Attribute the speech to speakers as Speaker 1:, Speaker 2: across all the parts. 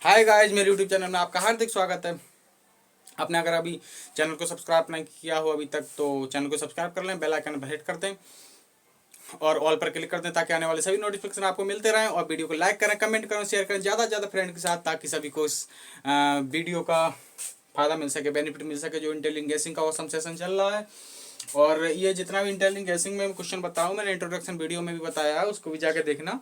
Speaker 1: Hi guys, मेरे YouTube channel में आपका हार्दिक स्वागत है। आपने अगर अभी चैनल को सब्सक्राइब नहीं किया हो अभी तक तो चैनल को सब्सक्राइब कर लें, बेल आइकन पर हिट कर दें और ऑल पर क्लिक कर दें ताकि आने वाले सभी नोटिफिकेशन आपको मिलते रहें। और वीडियो को लाइक करें, कमेंट करें, शेयर करें ज़्यादा से ज़्यादा फ्रेंड के साथ ताकि सभी को इस वीडियो का फ़ायदा मिल सके, बेनिफिट मिल सके। जो इंटेलिजेंट गैसिंग का ऑसम सेशन चल रहा है और ये जितना भी इंटेलिजेंट गैसिंग में क्वेश्चन बताऊँ, मैंने इंट्रोडक्शन वीडियो में भी बताया है, उसको भी जाके देखना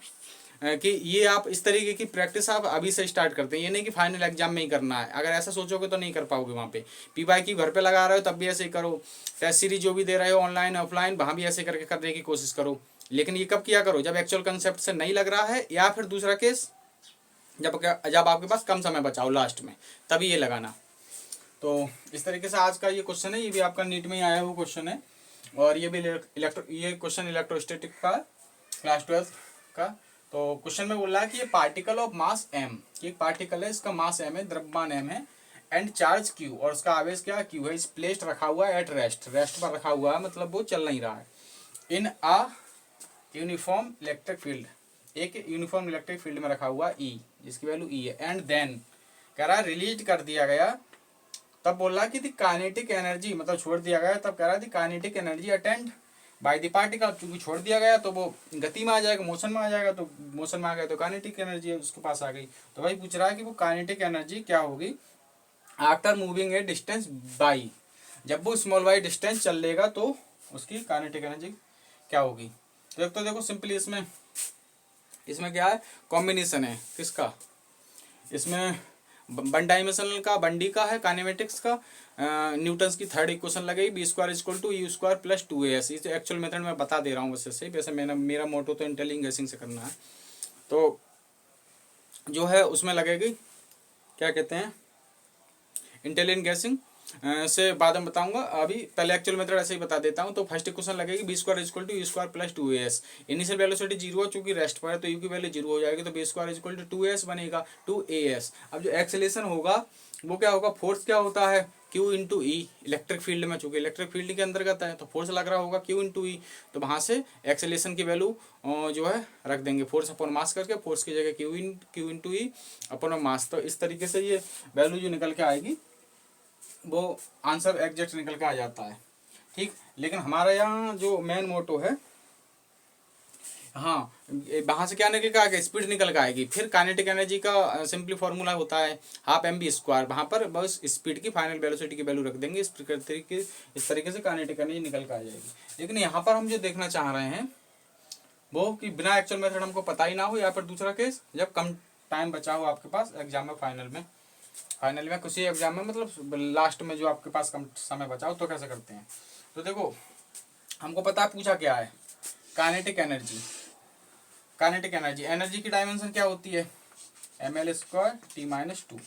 Speaker 1: कि ये आप इस तरीके की प्रैक्टिस आप अभी से स्टार्ट करते हैं। ये नहीं कि फाइनल एग्जाम में ही करना है, अगर ऐसा सोचोगे तो नहीं कर पाओगे। वहाँ पे पीवाई की घर पे लगा रहे हो तब भी ऐसे ही करो, टेस्ट सीरीज जो भी दे रहे हो ऑनलाइन ऑफलाइन वहाँ भी ऐसे करके करने की कोशिश करो। लेकिन ये कब किया करो, जब एक्चुअल कंसेप्ट से नहीं लग रहा है, या फिर दूसरा केस जब आपके पास कम समय बचाओ लास्ट में, तभी ये लगाना। तो इस तरीके से आज का ये क्वेश्चन है, ये भी आपका नीट में ही आया हुआ क्वेश्चन है और ये भी ये क्वेश्चन इलेक्ट्रोस्टैटिक का क्लास 12 का। तो क्वेश्चन में बोल रहा है कि ये पार्टिकल ऑफ मास m, एक पार्टिकल है, इसका मास m है, द्रव्यमान m है, एंड चार्ज q, और उसका आवेश क्या q है। इस प्लेस्ड रखा हुआ है एट रेस्ट, रेस्ट पर रखा हुआ है, मतलब वो चल नहीं रहा है। इन अ यूनिफॉर्म इलेक्ट्रिक फील्ड, एक यूनिफॉर्म इलेक्ट्रिक फील्ड में रखा हुआ E, जिसकी वैल्यू E है। एंड देन कह रहा है रिलीज कर दिया गया, तब बोल रहा कि दी काइनेटिक एनर्जी, मतलब छोड़ दिया गया, तब कह रहा दी kinetic energy attend by the particle. चूंकि छोड़ दिया गया तो वो गति में आ जाएगा, मोशन में आ जाएगा, तो मोशन में आ गया तो काइनेटिक एनर्जी उसके पास आ गई। तो भाई पूछ रहा है कि वो काइनेटिक एनर्जी क्या होगी after moving A distance by, जब वो स्मॉल बाई डिस्टेंस चल लेगा तो उसकी काइनेटिक एनर्जी क्या होगी। तो देखो सिंपली इसमें क्या है, कॉम्बिनेशन है किसका, इसमें वन डायमेंशनल का, बंडी का है, काइनेमेटिक्स का। न्यूटन्स की थर्ड इक्वेशन लगेगी, v square equal to u square plus 2as। इस एक्चुअल मेथड में बता दे रहा हूँ वैसे वैसे मेरा मोटो तो इंटेलिजेंट गैसिंग से करना है। तो जो है उसमें लगेगी क्या कहते हैं, इंटेलिजेंट गैसिंग से बाद में बताऊंगा, अभी पहले एक्चुअल मेथड ऐसे ही बता देता हूं। तो फर्स्ट इक्वेशन लगेगी v square equal to u square plus 2as। Initial velocity 0 है, चूंकि रेस्ट पर है तो यू की वैल्यू 0 हो जाएगी, तो B square equal to 2as बनेगा 2as। अब जो एक्सेलेरेशन होगा वो क्या होगा, फोर्स क्या होता है Q इंटू ई, इलेक्ट्रिक फील्ड में, चूंकि इलेक्ट्रिक फील्ड के अंतर्गत है तो फोर्स लग रहा होगा Q इंटू ई। तो वहां से एक्सेलेरेशन की वैल्यू जो है रख देंगे, फोर्स अपॉन मास करके, फोर्स की जगह Q इंटू ई अपॉन मास। तो इस तरीके से ये वैल्यू जो निकल के आएगी वो आंसर एग्जैक्ट निकल के आ जाता है, ठीक। लेकिन हमारा यहाँ जो मेन मोटो है, हाँ वहाँ से क्या निकल के आएगा, स्पीड निकल के आएगी। फिर काइनेटिक एनर्जी का सिंपली फॉर्मूला होता है हाफ एम बी स्क्वायर, वहाँ पर बस स्पीड की फाइनल वेलोसिटी की वैल्यू रख देंगे, इस तरीके से काइनेटिक एनर्जी निकल के आ जाएगी। लेकिन यहाँ पर हम जो देखना चाह रहे हैं वो कि बिना एक्चुअल मेथड हमको पता ही ना हो, या फिर दूसरा केस जब कम टाइम बचा हो आपके पास एग्जाम में, फाइनल में किसी एग्जाम में, मतलब लास्ट में जो आपके पास कम समय बचाओ, तो कैसे करते हैं। तो देखो हमको पता है पूछा क्या है, काइनेटिक एनर्जी, एनर्जी की डायमेंशन क्या होती है, ml स्क्वायर t माइनस 2,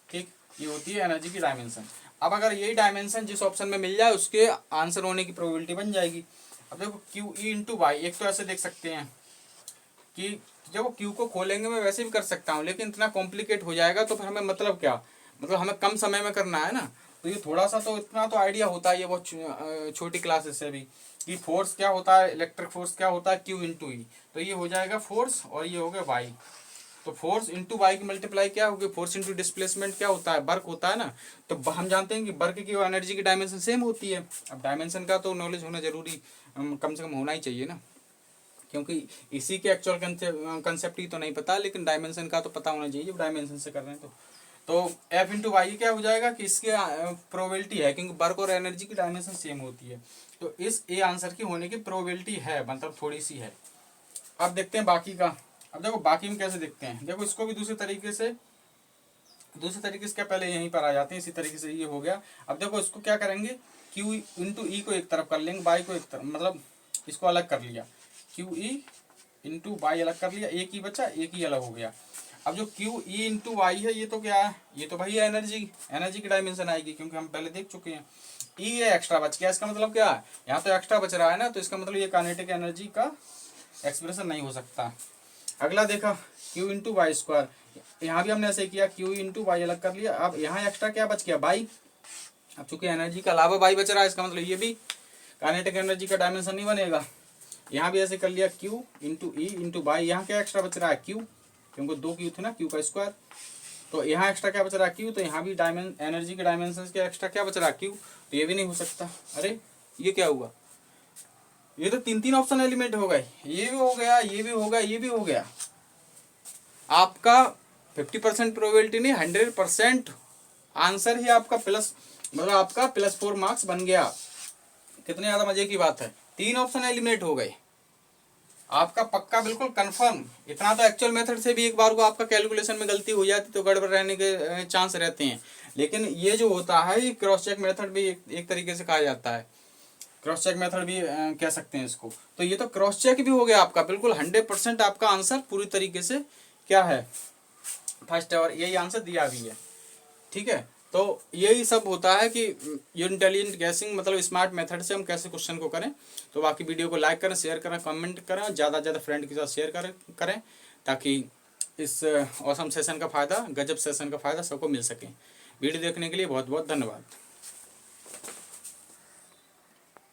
Speaker 1: ठीक, ये होती है एनर्जी की डायमेंशन। अब अगर यही डायमेंशन जिस ऑप्शन में मिल जाए उसके आंसर होने की प्रोबेबिलिटी बन जाएगी। अब देखो क्यू ई इंटू वाई, एक तो ऐसे देख सकते हैं कि जब क्यू को खोलेंगे, मैं वैसे भी कर सकता हूँ, लेकिन इतना कॉम्प्लिकेट हो जाएगा तो फिर हमें मतलब क्या, मतलब हमें कम समय में करना है ना। तो ये थोड़ा सा तो इतना तो आइडिया होता है, ये बहुत छोटी क्लासेस से भी, कि फोर्स क्या होता है, इलेक्ट्रिक फोर्स क्या होता है, क्यू इंटू ई। तो ये हो जाएगा फोर्स और ये हो गया वाई। तो फोर्स इंटू वाई की मल्टीप्लाई क्या होगी, फोर्स इंटू डिस्प्लेसमेंट क्या होता है, वर्क होता है ना। तो हम जानते हैं कि वर्क की और एनर्जी की डायमेंशन सेम होती है। अब डायमेंशन का तो नॉलेज होना जरूरी कम से कम होना ही चाहिए ना, क्योंकि इसी के एक्चुअल कंसेप्ट ही तो नहीं पता, लेकिन डायमेंशन का तो पता होना चाहिए जब डायमेंशन से कर रहे हैं। तो एफ इंटू वाई क्या हो जाएगा कि इसके प्रोबेबिलिटी है, क्योंकि वर्क और एनर्जी की डायमेंशन सेम होती है, तो इस ए आंसर की होने की प्रोबेबिलिटी है, मतलब थोड़ी सी है। अब देखते हैं बाकी का। अब देखो बाकी में कैसे देखते हैं, देखो इसको भी दूसरे तरीके से क्या, पहले यहीं पर आ जाते हैं, इसी तरीके से ये हो गया। अब देखो इसको क्या करेंगे, क्यू इंटू ई को एक तरफ कर लेंगे, बाई को एक तरफ, मतलब इसको अलग कर लिया, क्यू ई इंटू वाई अलग कर लिया, एक ही बचा, एक ही अलग हो गया। अब जो क्यू ई इंटू वाई है, ये तो क्या है, ये तो भाई एनर्जी की डायमेंशन आएगी, क्योंकि हम पहले देख चुके हैं। ई ये एक्स्ट्रा बच गया, इसका मतलब क्या है, यहाँ तो एक्स्ट्रा बच रहा है ना, तो इसका मतलब ये काइनेटिक एनर्जी का एक्सप्रेशन नहीं हो सकता। अगला देखा क्यू इंटू वाई स्क्वायर, यहाँ भी हमने ऐसे किया, क्यू इंटू वाई अलग कर लिया। अब यहाँ एक्स्ट्रा क्या बच गया, बाई। अब चूंकि एनर्जी का अलावा बाई बच रहा है, इसका मतलब ये भी काइनेटिक एनर्जी का डायमेंशन नहीं बनेगा। यहाँ भी ऐसे कर लिया, Q into E into by, यहाँ क्या एक्स्ट्रा बच रहा है, क्यू। क्योंकि 2 क्यू थे ना, क्यू का स्क्वायर। तो यहाँ एक्स्ट्रा क्या बच रहा क्यू, तो यहाँ भी एनर्जी के डायमेंशन के एक्स्ट्रा क्या बच रहा क्यू, तो ये भी नहीं हो सकता। अरे ये क्या हुआ, ये तो 3 ऑप्शन एलिमेंट हो गए, ये भी हो गया, ये भी हो गया, ये भी हो गया। आपका 50% प्रोबेबिलिटी नहीं, 100% आंसर ही आपका प्लस, मतलब आपका +4 मार्क्स बन गया। कितने ज्यादा मजे की बात है, 3 ऑप्शन एलिमिनेट हो गए आपका, पक्का बिल्कुल कंफर्म। इतना तो एक्चुअल मेथड से भी एक बार को आपका कैलकुलेशन में गलती हो जाती तो गड़बड़ रहने के चांस रहते हैं, लेकिन ये जो होता है ये क्रॉस चेक मेथड भी एक तरीके से कहा जाता है, क्रॉस चेक मेथड भी कह सकते हैं इसको। तो ये तो क्रॉस चेक भी हो गया आपका, बिल्कुल 100% आपका आंसर पूरी तरीके से क्या है, फर्स्ट और यही आंसर दिया भी है। ठीक है, तो यही सब होता है कि इंटेलिजेंट गैसिंग मतलब स्मार्ट मेथड से हम कैसे क्वेश्चन को करें। तो बाकी वीडियो को लाइक करें, शेयर करें, कमेंट करें और ज़्यादा से ज़्यादा फ्रेंड के साथ शेयर करें ताकि इस ऑसम सेशन का फ़ायदा, गजब सेशन का फ़ायदा सबको मिल सके। वीडियो देखने के लिए बहुत बहुत धन्यवाद।